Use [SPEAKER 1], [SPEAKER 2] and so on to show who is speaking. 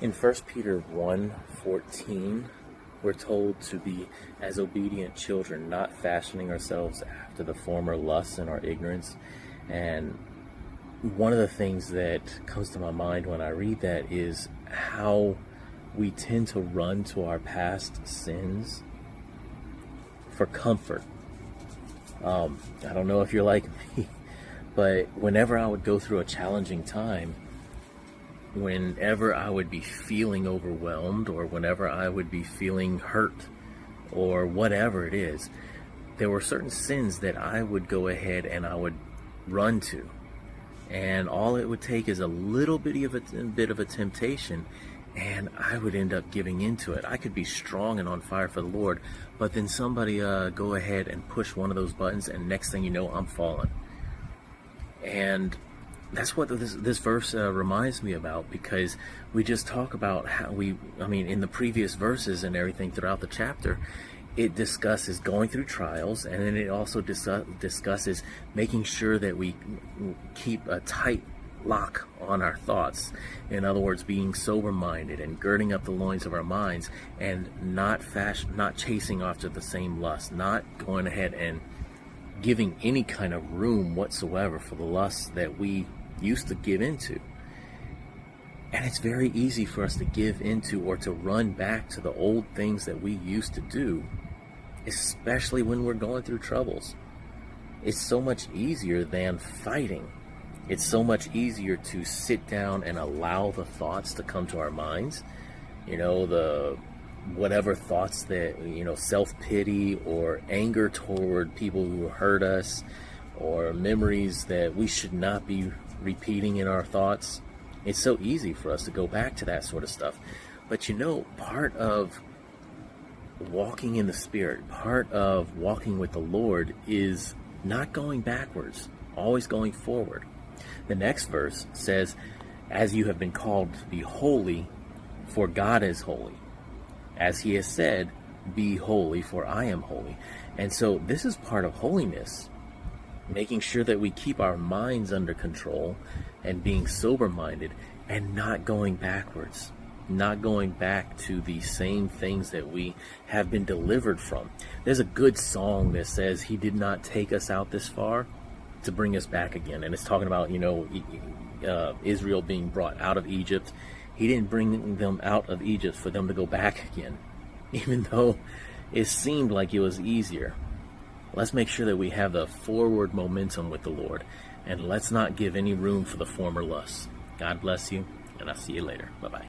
[SPEAKER 1] In 1 Peter 1:14, we're told to be as obedient children, not fashioning ourselves after the former lusts and our ignorance. And one of the things that comes to my mind when I read that is how we tend to run to our past sins for comfort. I don't know if you're like me, but whenever I would go through a challenging time, whenever I would be feeling overwhelmed, or whenever I would be feeling hurt, or whatever it is, there were certain sins that I would go ahead and I would run to. And all it would take is a little bit of a temptation, and I would end up giving into it. I could be strong and on fire for the Lord, but then somebody go ahead and push one of those buttons, and next thing you know, I'm falling. And that's what this verse reminds me about, because we just talk about how in the previous verses and everything throughout the chapter, it discusses going through trials, and then it also discusses making sure that we keep a tight lock on our thoughts. In other words, being sober-minded and girding up the loins of our minds, and not chasing after the same lust, not going ahead and giving any kind of room whatsoever for the lusts that we used to give into. And it's very easy for us to give into or to run back to the old things that we used to do, especially when we're going through troubles. It's so much easier than fighting. It's so much easier to sit down and allow the thoughts to come to our minds. The whatever thoughts that, self-pity or anger toward people who hurt us, or memories that we should not be repeating in our thoughts. It's so easy for us to go back to that sort of stuff. But part of walking in the Spirit, part of walking with the Lord, is not going backwards, always going forward. The next verse says, "As you have been called to be holy, for God is holy. As he has said, be holy, for I am holy." And so this is part of holiness, making sure that we keep our minds under control and being sober-minded and not going backwards, not going back to the same things that we have been delivered from. There's a good song that says, "He did not take us out this far to bring us back again." And it's talking about, Israel being brought out of Egypt. He didn't bring them out of Egypt for them to go back again, even though it seemed like it was easier. Let's make sure that we have the forward momentum with the Lord, and let's not give any room for the former lusts. God bless you, and I'll see you later. Bye-bye.